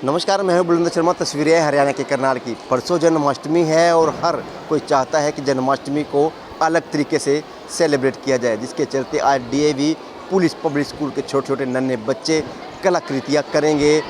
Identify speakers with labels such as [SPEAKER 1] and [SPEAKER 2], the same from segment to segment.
[SPEAKER 1] नमस्कार, मैं हूं बुलंद शर्मा। तस्वीरें हैं हरियाणा के करनाल की। परसों जन्माष्टमी है और हर कोई चाहता है कि जन्माष्टमी को अलग तरीके से सेलिब्रेट किया जाए, जिसके चलते आज डीएवी पुलिस पब्लिक स्कूल के छोटे छोटे नन्हे बच्चे कलाकृतियाँ करेंगे।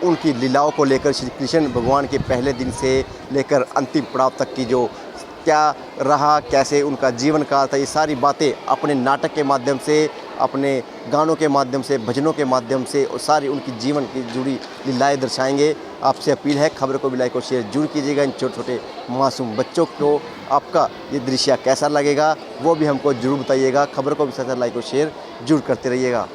[SPEAKER 1] उनकी लीलाओं को लेकर श्री कृष्ण भगवान के पहले दिन से लेकर अंतिम पड़ाव तक की जो क्या रहा, कैसे उनका जीवन काल था, ये सारी बातें अपने नाटक के माध्यम से, अपने गानों के माध्यम से, भजनों के माध्यम से और सारी उनकी जीवन की जुड़ी लीलाएं दर्शाएंगे। आपसे अपील है, खबर को भी लाइक और शेयर जरूर कीजिएगा। इन छोटे छोटे मासूम बच्चों को आपका ये दृश्य कैसा लगेगा वो भी हमको जरूर बताइएगा। खबर को भी साथ साथ लाइक और शेयर जरूर करते रहिएगा।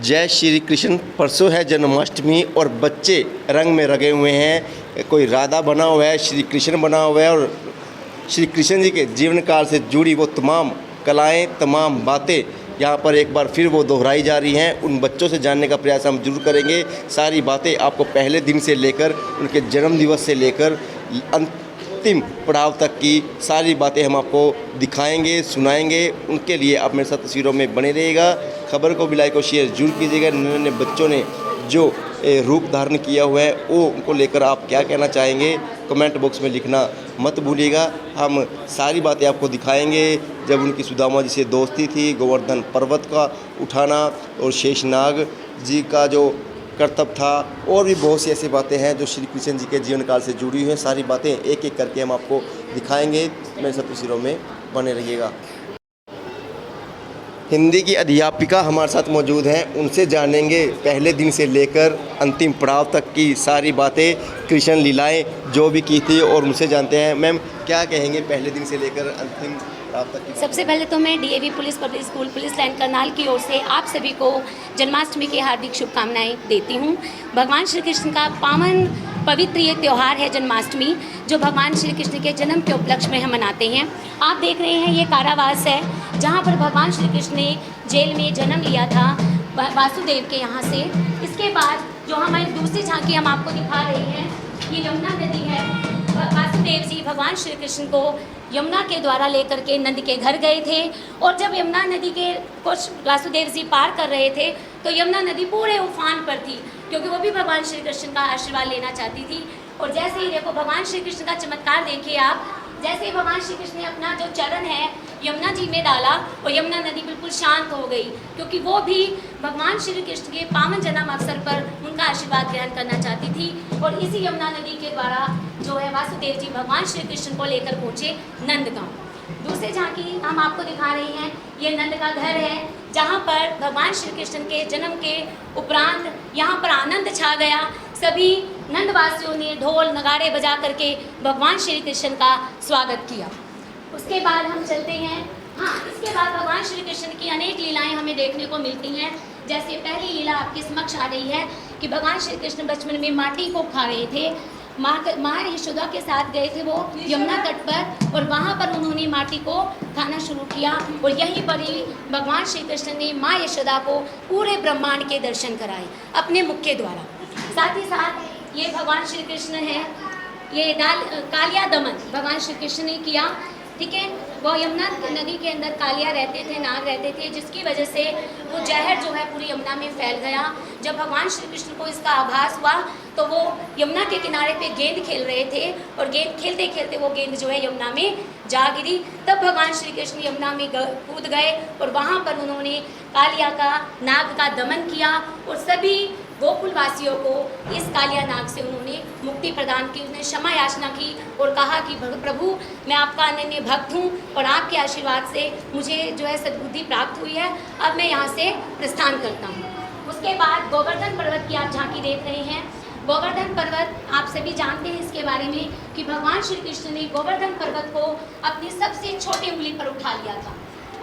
[SPEAKER 1] जय श्री कृष्ण। परसों है जन्माष्टमी और बच्चे रंग में रंगे हुए हैं। कोई राधा बना हुआ है, श्री कृष्ण बना हुआ है और श्री कृष्ण जी के जीवन काल से जुड़ी वो तमाम कलाएं, तमाम बातें यहाँ पर एक बार फिर वो दोहराई जा रही हैं। उन बच्चों से जानने का प्रयास हम जरूर करेंगे। सारी बातें आपको पहले दिन से लेकर उनके जन्म दिवस से लेकर अंतिम पड़ाव तक की सारी बातें हम आपको दिखाएंगे, सुनाएंगे। उनके लिए आप मेरे साथ तस्वीरों में बने रहिएगा। खबर को भी लाइक और शेयर जरूर कीजिएगा। नन्हे बच्चों ने जो रूप धारण किया हुआ है वो उनको लेकर आप क्या कहना चाहेंगे, कमेंट बॉक्स में लिखना मत भूलिएगा। हम सारी बातें आपको दिखाएंगे। जब उनकी सुदामा जी से दोस्ती थी, गोवर्धन पर्वत का उठाना और शेषनाग जी का जो कर्तव्य था, और भी बहुत सी ऐसी बातें हैं जो श्री कृष्ण जी के जीवन काल से जुड़ी हुई हैं। सारी बातें एक एक करके हम आपको दिखाएंगे। मेरे साथ तस्वीरों में बने रहिएगा। हिंदी की अध्यापिका हमारे साथ मौजूद हैं, उनसे जानेंगे पहले दिन से लेकर अंतिम पड़ाव तक की सारी बातें, कृष्ण लीलाएं जो भी की थी, और उनसे जानते हैं। मैम, क्या कहेंगे पहले दिन से लेकर अंतिम पड़ाव तक की?
[SPEAKER 2] सबसे पहले तो मैं DAV police public school police line Karnal की ओर से आप सभी को जन्माष्टमी की हार्दिक शुभकामनाएं देती हूं। भगवान श्री कृष्ण का पावन पवित्र ये त्यौहार है जन्माष्टमी, जो भगवान श्री कृष्ण के जन्म के उपलक्ष्य में हम मनाते हैं। आप देख रहे हैं ये कारावास है जहाँ पर भगवान श्री कृष्ण ने जेल में जन्म लिया था वासुदेव के यहाँ से। इसके बाद जो हमारी दूसरी झांकी हम आपको दिखा रहे हैं, ये यमुना नदी है। वासुदेव जी भगवान श्री कृष्ण को यमुना के द्वारा लेकर के नंद के घर गए थे, और जब यमुना नदी के कुछ वासुदेव जी पार कर रहे थे तो यमुना नदी पूरे उफान पर थी, क्योंकि वो भी भगवान श्री कृष्ण का आशीर्वाद लेना चाहती थी। और जैसे ही देखो भगवान श्री कृष्ण का चमत्कार देखिए आप, जैसे ही भगवान श्री कृष्ण ने अपना जो चरण है यमुना जी में डाला और यमुना नदी बिल्कुल शांत हो गई, क्योंकि वो भी भगवान श्री कृष्ण के पावन जन्म अवसर पर उनका आशीर्वाद ग्रहण करना चाहती थी। और इसी यमुना नदी के द्वारा जो है वासुदेव जी भगवान श्री कृष्ण को लेकर पहुँचे नंदगांव। दूसरी झांकी हम आपको दिखा रहे हैं, ये नंद का घर है, जहाँ पर भगवान श्री कृष्ण के जन्म के उपरांत यहाँ पर आनंद छा गया। सभी नंदवासियों ने ढोल नगाड़े बजा करके भगवान श्री कृष्ण का स्वागत किया। उसके बाद हम चलते हैं, इसके बाद भगवान श्री कृष्ण की अनेक लीलाएं हमें देखने को मिलती हैं। जैसे पहली लीला आपके समक्ष आ रही है कि भगवान श्री कृष्ण बचपन में माटी को खा रहे थे। माँ यशोदा के साथ गए थे वो यमुना तट पर, और वहाँ पर उन्होंने माटी को खाना शुरू किया, और यहीं पर ही भगवान श्री कृष्ण ने माँ यशोदा को पूरे ब्रह्मांड के दर्शन कराए अपने मुख के द्वारा। साथ ही साथ ये भगवान श्री कृष्ण है, ये कालिया दमन भगवान श्री कृष्ण ने किया। ठीक है, वो यमुना नदी के अंदर कालिया रहते थे, नाग रहते थे, जिसकी वजह से वो जहर जो है पूरी यमुना में फैल गया। जब भगवान श्री कृष्ण को इसका आभास हुआ तो वो यमुना के किनारे पे गेंद खेल रहे थे, और गेंद खेलते खेलते वो गेंद जो है यमुना में जा गिरी। तब भगवान श्री कृष्ण यमुना में कूद गए, और वहाँ पर उन्होंने कालिया का, नाग का दमन किया, और सभी गोकुल वासियों को इस कालिया नाग से उन्होंने मुक्ति प्रदान की। उन्हें क्षमा याचना की और कहा कि प्रभु, मैं आपका अनन्य भक्त हूँ, और आपके आशीर्वाद से मुझे जो है सद्बुद्धि प्राप्त हुई है। अब मैं यहाँ से प्रस्थान करता हूँ। उसके बाद गोवर्धन पर्वत की आप झांकी देख रहे हैं। गोवर्धन पर्वत आप सभी जानते हैं इसके बारे में कि भगवान श्री कृष्ण ने गोवर्धन पर्वत को अपनी सबसे छोटी उंगली पर उठा लिया था,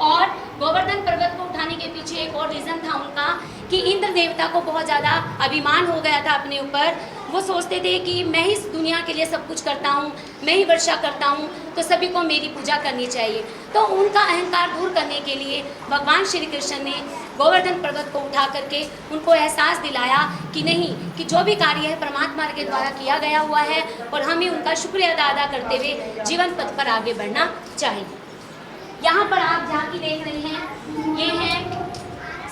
[SPEAKER 2] और गोवर्धन पर्वत को उठाने के पीछे एक और रीज़न था उनका कि इंद्र देवता को बहुत ज़्यादा अभिमान हो गया था अपने ऊपर। वो सोचते थे कि मैं ही इस दुनिया के लिए सब कुछ करता हूँ, मैं ही वर्षा करता हूँ, तो सभी को मेरी पूजा करनी चाहिए। तो उनका अहंकार दूर करने के लिए भगवान श्री कृष्ण ने गोवर्धन पर्वत को उठा करके उनको एहसास दिलाया कि नहीं, कि जो भी कार्य है परमात्मा के द्वारा किया गया हुआ है, और हमें उनका शुक्रिया अदा करते हुए जीवन पथ पर आगे बढ़ना चाहिए। यहाँ पर आप झांकी देख रहे हैं, ये है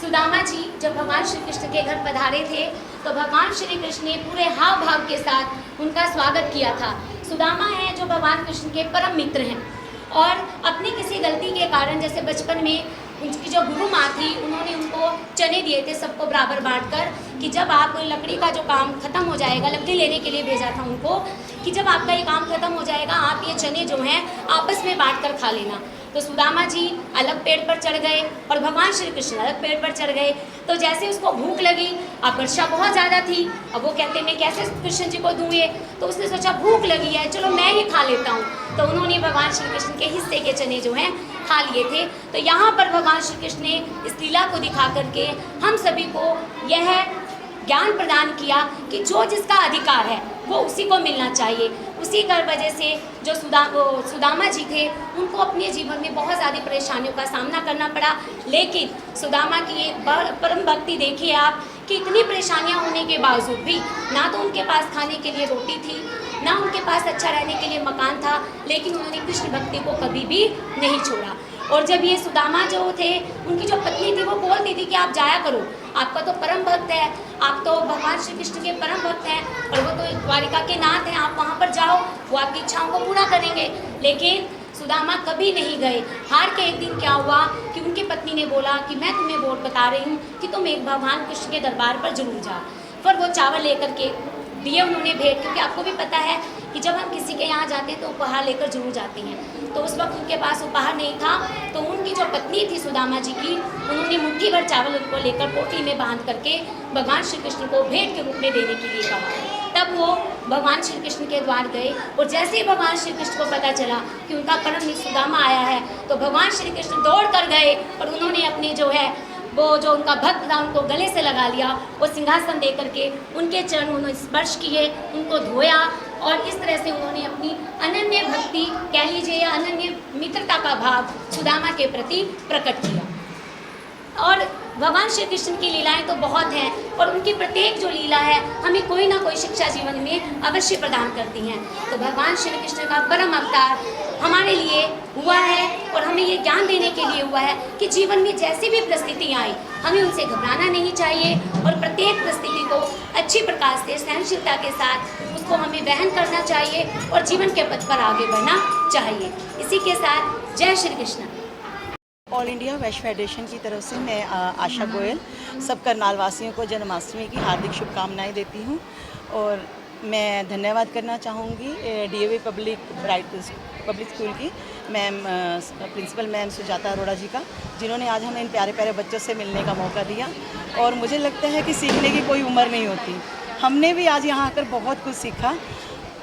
[SPEAKER 2] सुदामा जी जब भगवान श्री कृष्ण के घर पधारे थे तो भगवान श्री कृष्ण ने पूरे हाव भाव के साथ उनका स्वागत किया था। सुदामा है जो भगवान कृष्ण के परम मित्र हैं, और अपनी किसी गलती के कारण, जैसे बचपन में उनकी जो गुरु माँ थी, उन्होंने उनको चने दिए थे सबको बराबर बांटकर, कि जब आप लकड़ी का जो काम खत्म हो जाएगा, लकड़ी लेने के लिए भेजा था उनको, कि जब आपका ये काम खत्म हो जाएगा आप ये चने जो हैं आपस में बांट कर खा लेना। तो सुदामा जी अलग पेड़ पर चढ़ गए और भगवान श्री कृष्ण अलग पेड़ पर चढ़ गए। तो जैसे उसको भूख लगी, अब वर्षा बहुत ज़्यादा थी, अब वो कहते मैं कैसे कृष्ण जी को दूँ ये, तो उसने सोचा भूख लगी है, चलो मैं ही खा लेता हूँ। तो उन्होंने भगवान श्री कृष्ण के हिस्से के चने जो हैं खा लिए थे। तो यहाँ पर भगवान श्री कृष्ण ने इस लीला को दिखा करके हम सभी को यह ज्ञान प्रदान किया कि जो जिसका अधिकार है वो उसी को मिलना चाहिए। उसी की वजह से जो सुदामा जी थे उनको अपने जीवन में बहुत ज़्यादा परेशानियों का सामना करना पड़ा, लेकिन सुदामा की एक परम भक्ति देखिए आप कि इतनी परेशानियां होने के बावजूद भी ना तो उनके पास खाने के लिए रोटी थी, ना उनके पास अच्छा रहने के लिए मकान था, लेकिन उन्होंने कृष्ण भक्ति को कभी भी नहीं छोड़ा। और जब ये सुदामा जो थे, उनकी जो पत्नी थी वो बोलती थी कि आप जाया करो, आपका तो परम भक्त है, आप तो भगवान श्री कृष्ण के परम भक्त हैं और वो तो द्वारिका के नाथ हैं, आप वहाँ पर जाओ, वो आपकी इच्छाओं को पूरा करेंगे। लेकिन सुदामा कभी नहीं गए। हार के एक दिन क्या हुआ कि उनकी पत्नी ने बोला कि मैं तुम्हें वोट बता रही हूँ कि तुम एक भगवान कृष्ण के दरबार पर जरूर जाओ। फिर वो चावल लेकर के दिए उन्होंने भेंट, क्योंकि आपको भी पता है कि जब हम किसी के यहाँ जाते हैं तो उपहार लेकर जरूर जाते हैं। तो उस वक्त उनके पास उपहार नहीं था, तो उनकी जो पत्नी थी सुदामा जी की, उन्होंने मुट्ठी भर चावल उनको लेकर पोटली में बांध करके भगवान श्री कृष्ण को भेंट के रूप में देने के लिए कहा। तब वो भगवान श्री कृष्ण के द्वार गए और जैसे ही भगवान श्री कृष्ण को पता चला कि उनका परम मित्र सुदामा आया है, तो भगवान श्री कृष्ण दौड़ कर गए और उन्होंने अपने जो है वो जो उनका भक्त था उनको गले से लगा लिया और सिंहासन दे करके उनके चरण उन्होंने स्पर्श किए, उनको धोया और इस तरह से उन्होंने अपनी अनन्य भक्ति कह लीजिए या अनन्य मित्रता का भाव सुदामा के प्रति प्रकट किया। और भगवान श्री कृष्ण की लीलाएं तो बहुत हैं और उनकी प्रत्येक जो लीला है हमें कोई ना कोई शिक्षा जीवन में अवश्य प्रदान करती हैं। तो भगवान श्री कृष्ण का परम अवतार हमारे लिए हुआ है और हमें ये ज्ञान देने के लिए हुआ है कि जीवन में जैसी भी परिस्थितियाँ आई हमें उनसे घबराना नहीं चाहिए और प्रत्येक परिस्थिति को अच्छी प्रकार से सहनशीलता के साथ उसको हमें वहन करना चाहिए और जीवन के पथ पर आगे बढ़ना चाहिए। इसी के साथ जय श्री कृष्ण।
[SPEAKER 3] ऑल इंडिया वैश्य फेडरेशन की तरफ से मैं आशा गोयल सब करनाल वासियों को जन्माष्टमी की हार्दिक शुभकामनाएं देती हूं और मैं धन्यवाद करना चाहूँगी डीएवी पब्लिक स्कूल की ma'am principal ma'am Sujata Arora ji का, जिन्होंने आज हमें इन प्यारे प्यारे बच्चों से मिलने का मौका दिया। और मुझे लगता है कि सीखने की कोई उम्र नहीं होती। हमने भी आज यहाँ आकर बहुत कुछ सीखा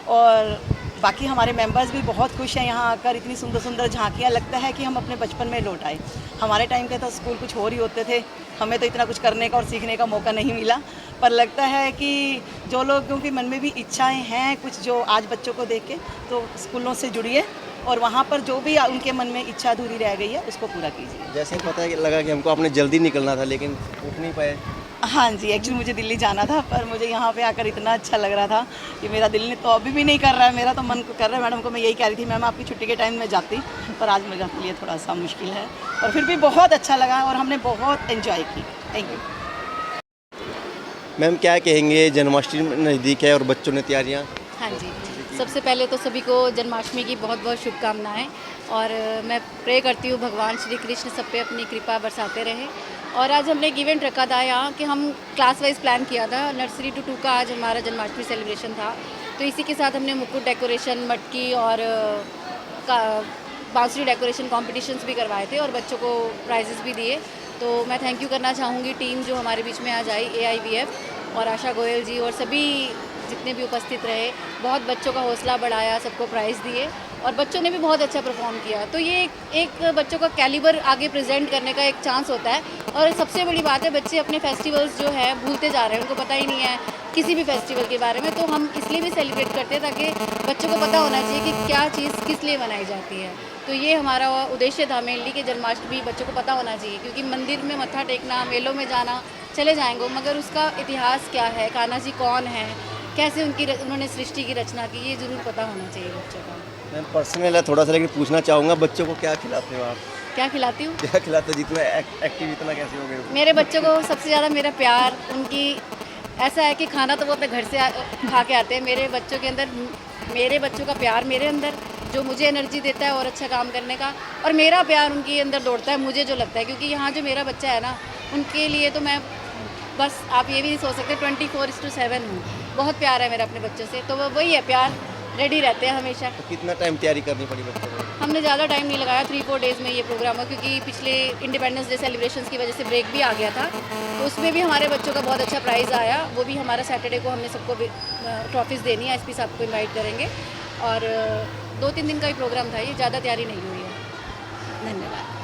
[SPEAKER 3] और बाकी हमारे मेंबर्स भी बहुत खुश हैं यहाँ आकर। इतनी सुंदर सुंदर झांकियाँ, लगता है कि हम अपने बचपन में लौट आए। हमारे टाइम के तो स्कूल कुछ और ही होते थे, हमें तो इतना कुछ करने का और सीखने का मौका नहीं मिला। पर लगता है कि जो लोगों के मन में भी इच्छाएं हैं कुछ जो आज बच्चों को देख के, तो स्कूलों से जुड़िए और वहाँ पर जो भी उनके मन में इच्छा अधूरी रह गई है उसको पूरा कीजिए।
[SPEAKER 1] जैसे पता है लगा कि हमको आपने जल्दी निकलना था लेकिन उठ नहीं पाए।
[SPEAKER 3] हाँ जी, एक्चुअली मुझे दिल्ली जाना था, पर मुझे यहाँ पे आकर इतना अच्छा लग रहा था कि मेरा दिल ने तो अभी भी नहीं कर रहा है, मेरा तो मन कर रहा है। मैडम को मैं यही कह रही थी, मैम आपकी छुट्टी के टाइम में जाती, पर आज मेरे लिए थोड़ा सा मुश्किल है, और फिर भी बहुत अच्छा लगा और हमने बहुत एंजॉय की। Thank you.
[SPEAKER 1] मैम क्या कहेंगे, जन्माष्टमी नज़दीक है और बच्चों ने तैयारियाँ?
[SPEAKER 4] हाँ जी, सबसे पहले तो सभी को जन्माष्टमी की बहुत बहुत शुभकामनाएं और मैं प्रे करती हूँ भगवान श्री कृष्ण सब पे अपनी कृपा बरसाते रहे। और आज हमने एक इवेंट रखा था यहाँ कि हम क्लास वाइज प्लान किया था, नर्सरी टू 2 का आज हमारा जन्माष्टमी सेलिब्रेशन था। तो इसी के साथ हमने मुकुट डेकोरेशन, मटकी और बांसुरी डेकोरेशन कॉम्पिटिशन्स भी करवाए थे और बच्चों को प्राइजेस भी दिए। तो मैं थैंक यू करना चाहूँगी टीम जो हमारे बीच में आज आई, AIVF और आशा गोयल जी और सभी जितने भी उपस्थित रहे। बहुत बच्चों का हौसला बढ़ाया, सबको प्राइज़ दिए और बच्चों ने भी बहुत अच्छा परफॉर्म किया। तो ये एक बच्चों का कैलिबर आगे प्रेजेंट करने का एक चांस होता है। और सबसे बड़ी बात है, बच्चे अपने फेस्टिवल्स जो है भूलते जा रहे हैं, उनको पता ही नहीं है किसी भी फेस्टिवल के बारे में। तो हम इसलिए भी सेलिब्रेट करते हैं ताकि बच्चों को पता होना चाहिए कि क्या चीज़ किस लिए मनाई जाती है। तो ये हमारा उद्देश्य था मेनली कि जन्माष्टमी बच्चों को पता होना चाहिए, क्योंकि मंदिर में मत्था टेकना, मेलों में जाना चले जाएंगे, मगर उसका इतिहास क्या है, कान्हा जी कौन है, कैसे उन्होंने सृष्टि की रचना की, ये ज़रूर पता होना चाहिए बच्चों को।
[SPEAKER 1] मैं पर्सनल है थोड़ा सा, लेकिन पूछना चाहूँगा बच्चों को क्या खिलाते हो आप?
[SPEAKER 4] क्या खिलाती हूँ?
[SPEAKER 1] क्या खिलाते, जितना एक्टिव इतना कैसे हो गए?
[SPEAKER 4] मेरे बच्चों को सबसे ज़्यादा मेरा प्यार, उनकी ऐसा है कि खाना तो वो अपने घर से खा के आते हैं। मेरे बच्चों के अंदर, मेरे बच्चों का प्यार मेरे अंदर जो मुझे एनर्जी देता है और अच्छा काम करने का, और मेरा प्यार उनके अंदर दौड़ता है मुझे जो लगता है। क्योंकि यहाँ जो मेरा बच्चा है ना, उनके लिए तो मैं बस आप ये भी नहीं सोच सकते 24/7 हूँ। बहुत प्यार है मेरा अपने बच्चों से, तो वही है प्यार रेडी रहते हैं हमेशा।
[SPEAKER 1] तो कितना टाइम तैयारी करनी पड़ी बच्चों को?
[SPEAKER 4] हमने ज़्यादा टाइम नहीं लगाया, 3-4 डेज़ में ये प्रोग्राम हुआ, क्योंकि पिछले इंडिपेंडेंस डे सेलिब्रेशंस की वजह से ब्रेक भी आ गया था, तो उसमें भी हमारे बच्चों का बहुत अच्छा प्राइज़ आया। वो भी हमारा सैटरडे को हमने सबको ट्रॉफीज़ देनी है, एसपी साहब को इनवाइट करेंगे, और 2-3 दिन का ही प्रोग्राम था, ये ज़्यादा तैयारी नहीं हुई है। धन्यवाद।